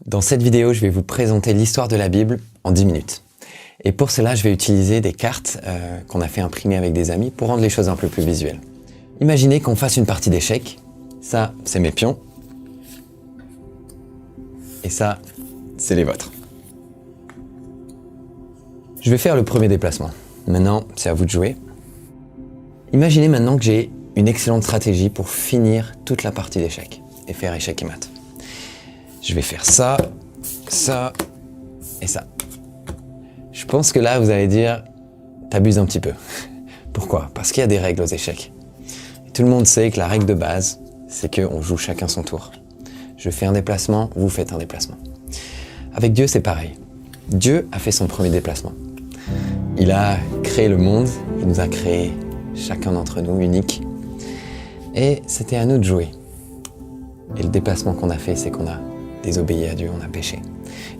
Dans cette vidéo, je vais vous présenter l'histoire de la Bible en 10 minutes. Et pour cela, je vais utiliser des cartes qu'on a fait imprimer avec des amis pour rendre les choses un peu plus visuelles. Imaginez qu'on fasse une partie d'échecs. Ça, c'est mes pions. Et ça, c'est les vôtres. Je vais faire le premier déplacement. Maintenant, c'est à vous de jouer. Imaginez maintenant que j'ai une excellente stratégie pour finir toute la partie d'échecs et faire échec et mat. Je vais faire ça, ça et ça. Je pense que là, vous allez dire, t'abuses un petit peu. Pourquoi? Parce qu'il y a des règles aux échecs. Et tout le monde sait que la règle de base, c'est qu'on joue chacun son tour. Je fais un déplacement, vous faites un déplacement. Avec Dieu, c'est pareil. Dieu a fait son premier déplacement. Il a créé le monde, il nous a créé chacun d'entre nous unique. Et c'était à nous de jouer. Et le déplacement qu'on a fait, c'est qu'on a désobéi à Dieu, on a péché.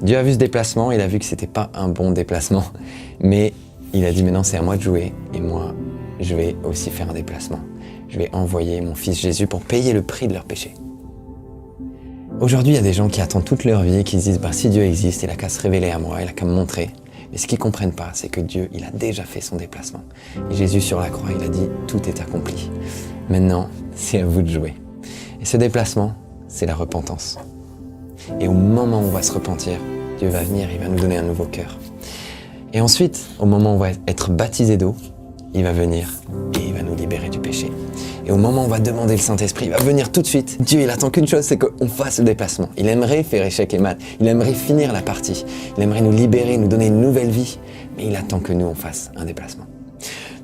Dieu a vu ce déplacement, il a vu que c'était pas un bon déplacement, mais il a dit maintenant c'est à moi de jouer, et moi je vais aussi faire un déplacement. Je vais envoyer mon fils Jésus pour payer le prix de leur péché. Aujourd'hui, il y a des gens qui attendent toute leur vie et qui se disent si Dieu existe, il a qu'à se révéler à moi, il a qu'à me montrer. Mais ce qu'ils ne comprennent pas, c'est que Dieu, il a déjà fait son déplacement. Et Jésus sur la croix, il a dit tout est accompli. Maintenant, c'est à vous de jouer. Et ce déplacement, c'est la repentance. Et au moment où on va se repentir, Dieu va venir, il va nous donner un nouveau cœur. Et ensuite, au moment où on va être baptisé d'eau, il va venir et il va nous libérer du péché. Et au moment où on va demander le Saint-Esprit, il va venir tout de suite. Dieu, il attend qu'une chose, c'est qu'on fasse le déplacement. Il aimerait faire échec et mat. Il aimerait finir la partie. Il aimerait nous libérer, nous donner une nouvelle vie. Mais il attend que nous, on fasse un déplacement.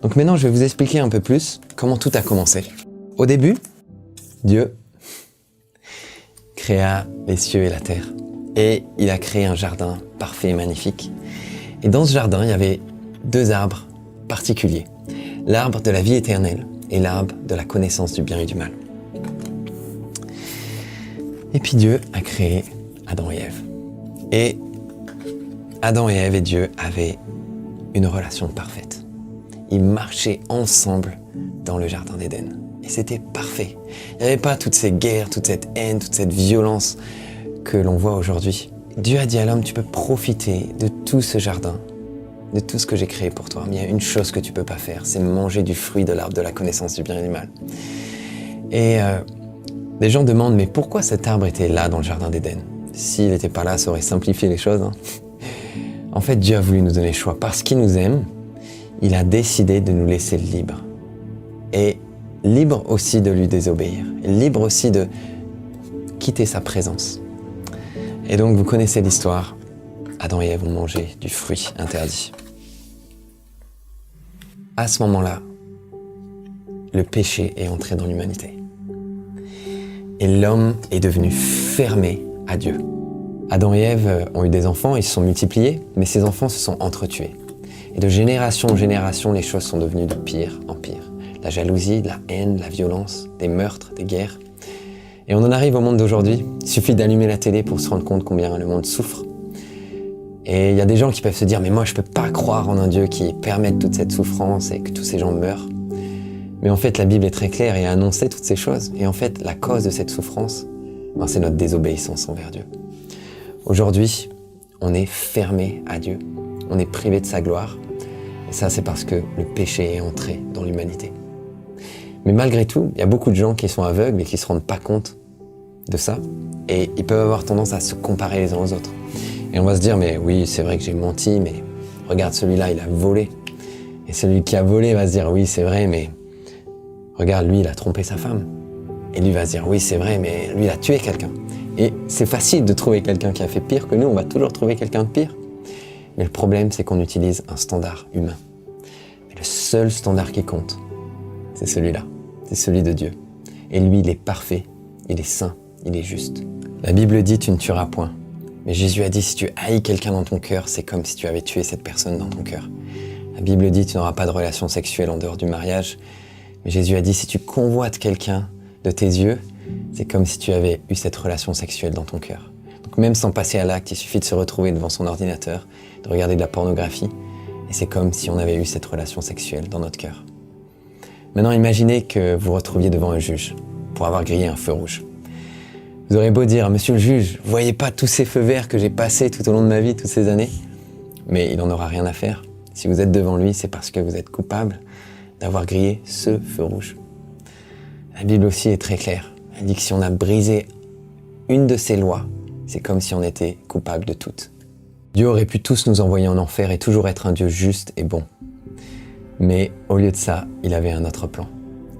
Donc maintenant, je vais vous expliquer un peu plus comment tout a commencé. Au début, Dieu créa les cieux et la terre. Et il a créé un jardin parfait et magnifique. Et dans ce jardin, il y avait deux arbres particuliers. L'arbre de la vie éternelle et l'arbre de la connaissance du bien et du mal. Et puis Dieu a créé Adam et Ève. Et Adam et Ève et Dieu avaient une relation parfaite. Ils marchaient ensemble dans le jardin d'Éden. Et c'était parfait. Il n'y avait pas toutes ces guerres, toute cette haine, toute cette violence que l'on voit aujourd'hui. Dieu a dit à l'homme, tu peux profiter de tout ce jardin, de tout ce que j'ai créé pour toi. Mais il y a une chose que tu ne peux pas faire, c'est manger du fruit de l'arbre de la connaissance du bien et du mal. Et des gens demandent, mais pourquoi cet arbre était là dans le jardin d'Éden? S'il n'était pas là, ça aurait simplifié les choses. En fait, Dieu a voulu nous donner le choix. Parce qu'il nous aime, il a décidé de nous laisser libres. Et libre aussi de lui désobéir. Libre aussi de quitter sa présence. Et donc, vous connaissez l'histoire. Adam et Ève ont mangé du fruit interdit. À ce moment-là, le péché est entré dans l'humanité. Et l'homme est devenu fermé à Dieu. Adam et Ève ont eu des enfants, ils se sont multipliés, mais ces enfants se sont entretués. Et de génération en génération, les choses sont devenues de pire en pire. La jalousie, la haine, la violence, des meurtres, des guerres. Et on en arrive au monde d'aujourd'hui. Il suffit d'allumer la télé pour se rendre compte combien le monde souffre. Et il y a des gens qui peuvent se dire « mais moi je peux pas croire en un Dieu qui permette toute cette souffrance et que tous ces gens meurent ». Mais en fait la Bible est très claire et a annoncé toutes ces choses. Et en fait la cause de cette souffrance, c'est notre désobéissance envers Dieu. Aujourd'hui, on est fermé à Dieu. On est privé de sa gloire. Et ça c'est parce que le péché est entré dans l'humanité. Mais malgré tout, il y a beaucoup de gens qui sont aveugles et qui ne se rendent pas compte de ça. Et ils peuvent avoir tendance à se comparer les uns aux autres. Et on va se dire, mais oui, c'est vrai que j'ai menti, mais regarde celui-là, il a volé. Et celui qui a volé va se dire, oui, c'est vrai, mais regarde, lui, il a trompé sa femme. Et lui va se dire, oui, c'est vrai, mais lui, il a tué quelqu'un. Et c'est facile de trouver quelqu'un qui a fait pire que nous, on va toujours trouver quelqu'un de pire. Mais le problème, c'est qu'on utilise un standard humain. Mais le seul standard qui compte, c'est celui-là. C'est celui de Dieu. Et lui, il est parfait, il est saint, il est juste. La Bible dit, tu ne tueras point. Mais Jésus a dit, si tu haïs quelqu'un dans ton cœur, c'est comme si tu avais tué cette personne dans ton cœur. La Bible dit, tu n'auras pas de relation sexuelle en dehors du mariage. Mais Jésus a dit, si tu convoites quelqu'un de tes yeux, c'est comme si tu avais eu cette relation sexuelle dans ton cœur. Donc même sans passer à l'acte, il suffit de se retrouver devant son ordinateur, de regarder de la pornographie, et c'est comme si on avait eu cette relation sexuelle dans notre cœur. Maintenant, imaginez que vous vous retrouviez devant un juge pour avoir grillé un feu rouge. Vous aurez beau dire, monsieur le juge, vous voyez pas tous ces feux verts que j'ai passés tout au long de ma vie, toutes ces années? Mais il n'en aura rien à faire. Si vous êtes devant lui, c'est parce que vous êtes coupable d'avoir grillé ce feu rouge. La Bible aussi est très claire. Elle dit que si on a brisé une de ses lois, c'est comme si on était coupable de toutes. Dieu aurait pu tous nous envoyer en enfer et toujours être un Dieu juste et bon. Mais au lieu de ça, il avait un autre plan.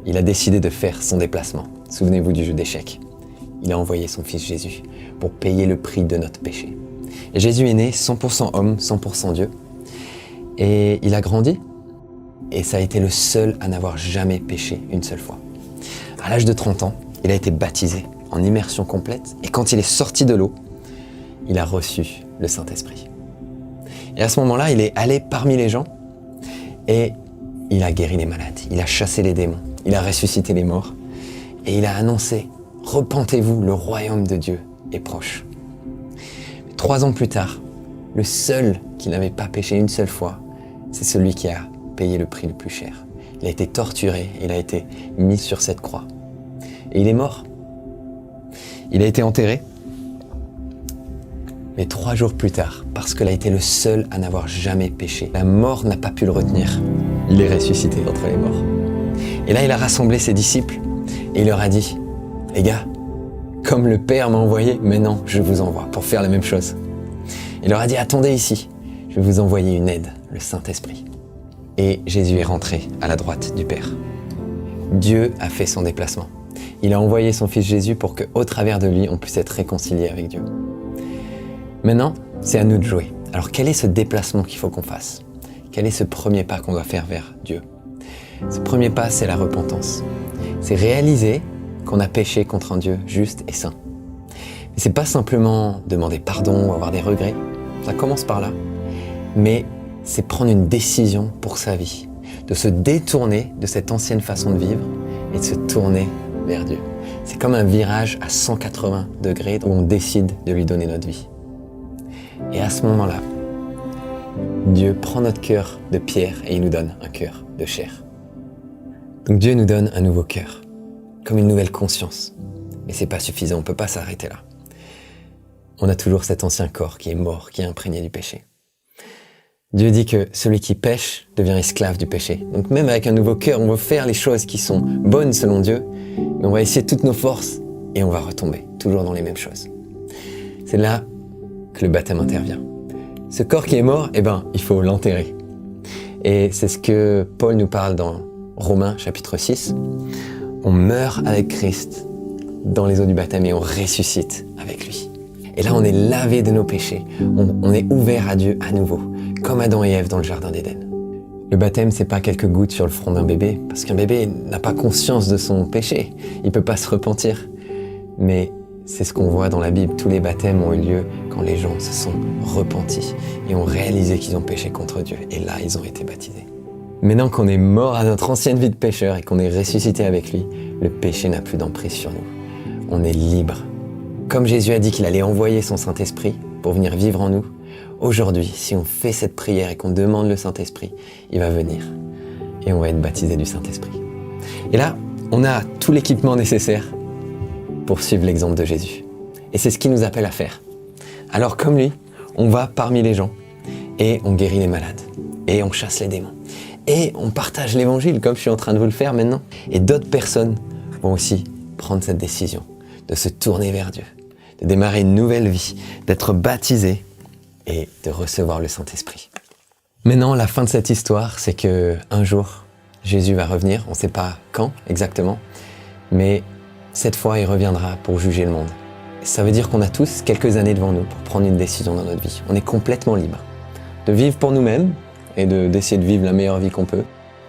Il a décidé de faire son déplacement. Souvenez-vous du jeu d'échecs. Il a envoyé son fils Jésus pour payer le prix de notre péché. Et Jésus est né 100% homme, 100% Dieu. Et il a grandi. Et ça a été le seul à n'avoir jamais péché une seule fois. À l'âge de 30 ans, il a été baptisé en immersion complète. Et quand il est sorti de l'eau, il a reçu le Saint-Esprit. Et à ce moment-là, il est allé parmi les gens et il a guéri les malades. Il a chassé les démons. Il a ressuscité les morts. Et il a annoncé: repentez-vous, le royaume de Dieu est proche. 3 ans plus tard, le seul qui n'avait pas péché une seule fois, c'est celui qui a payé le prix le plus cher. Il a été torturé, il a été mis sur cette croix. Et il est mort. Il a été enterré. Mais 3 jours plus tard, parce qu'il a été le seul à n'avoir jamais péché, la mort n'a pas pu le retenir. Il est ressuscité d'entre les morts. Et là, il a rassemblé ses disciples et il leur a dit: les gars, comme le Père m'a envoyé, maintenant je vous envoie pour faire la même chose. Il leur a dit: attendez ici, je vais vous envoyer une aide, le Saint-Esprit. Et Jésus est rentré à la droite du Père. Dieu a fait son déplacement. Il a envoyé son Fils Jésus pour qu'au travers de lui, on puisse être réconcilié avec Dieu. Maintenant, c'est à nous de jouer. Alors quel est ce déplacement qu'il faut qu'on fasse? Quel est ce premier pas qu'on doit faire vers Dieu? Ce premier pas, c'est la repentance. C'est réaliser qu'on a péché contre un Dieu juste et saint. Mais c'est pas simplement demander pardon ou avoir des regrets. Ça commence par là. Mais c'est prendre une décision pour sa vie, de se détourner de cette ancienne façon de vivre et de se tourner vers Dieu. C'est comme un virage à 180 degrés où on décide de lui donner notre vie. Et à ce moment-là, Dieu prend notre cœur de pierre et il nous donne un cœur de chair. Donc Dieu nous donne un nouveau cœur, comme une nouvelle conscience. Mais c'est pas suffisant, on peut pas s'arrêter là. On a toujours cet ancien corps qui est mort, qui est imprégné du péché. Dieu dit que celui qui pêche devient esclave du péché. Donc même avec un nouveau cœur, on veut faire les choses qui sont bonnes selon Dieu, mais on va essayer toutes nos forces et on va retomber, toujours dans les mêmes choses. C'est là que le baptême intervient. Ce corps qui est mort, il faut l'enterrer. Et c'est ce que Paul nous parle dans Romains chapitre 6. On meurt avec Christ dans les eaux du baptême et on ressuscite avec lui. Et là, on est lavé de nos péchés. On est ouvert à Dieu à nouveau, comme Adam et Ève dans le jardin d'Éden. Le baptême, c'est pas quelques gouttes sur le front d'un bébé, parce qu'un bébé n'a pas conscience de son péché. Il peut pas se repentir. Mais c'est ce qu'on voit dans la Bible. Tous les baptêmes ont eu lieu quand les gens se sont repentis et ont réalisé qu'ils ont péché contre Dieu. Et là, ils ont été baptisés. Maintenant qu'on est mort à notre ancienne vie de pécheur et qu'on est ressuscité avec lui, le péché n'a plus d'emprise sur nous. On est libre. Comme Jésus a dit qu'il allait envoyer son Saint-Esprit pour venir vivre en nous, aujourd'hui, si on fait cette prière et qu'on demande le Saint-Esprit, il va venir et on va être baptisé du Saint-Esprit. Et là, on a tout l'équipement nécessaire pour suivre l'exemple de Jésus. Et c'est ce qu'il nous appelle à faire. Alors comme lui, on va parmi les gens et on guérit les malades et on chasse les démons. Et on partage l'évangile comme je suis en train de vous le faire maintenant. Et d'autres personnes vont aussi prendre cette décision de se tourner vers Dieu, de démarrer une nouvelle vie, d'être baptisé et de recevoir le Saint-Esprit. Maintenant, la fin de cette histoire, c'est qu'un jour, Jésus va revenir. On ne sait pas quand exactement, mais cette fois, il reviendra pour juger le monde. Ça veut dire qu'on a tous quelques années devant nous pour prendre une décision dans notre vie. On est complètement libre de vivre pour nous-mêmes et d'essayer de vivre la meilleure vie qu'on peut,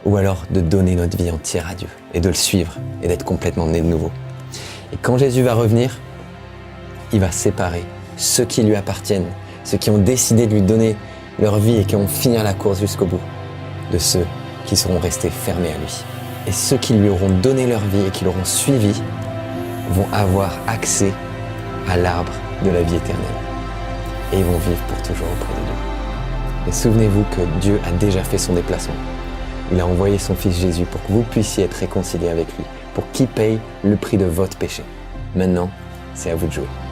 ou alors de donner notre vie entière à Dieu et de le suivre et d'être complètement né de nouveau. Et quand Jésus va revenir, il va séparer ceux qui lui appartiennent, ceux qui ont décidé de lui donner leur vie et qui vont finir la course jusqu'au bout, de ceux qui seront restés fermés à lui. Et ceux qui lui auront donné leur vie et qui l'auront suivi vont avoir accès à l'arbre de la vie éternelle. Et ils vont vivre pour toujours auprès de Dieu. Et souvenez-vous que Dieu a déjà fait son déplacement. Il a envoyé son Fils Jésus pour que vous puissiez être réconciliés avec lui, pour qu'il paye le prix de votre péché. Maintenant, c'est à vous de jouer.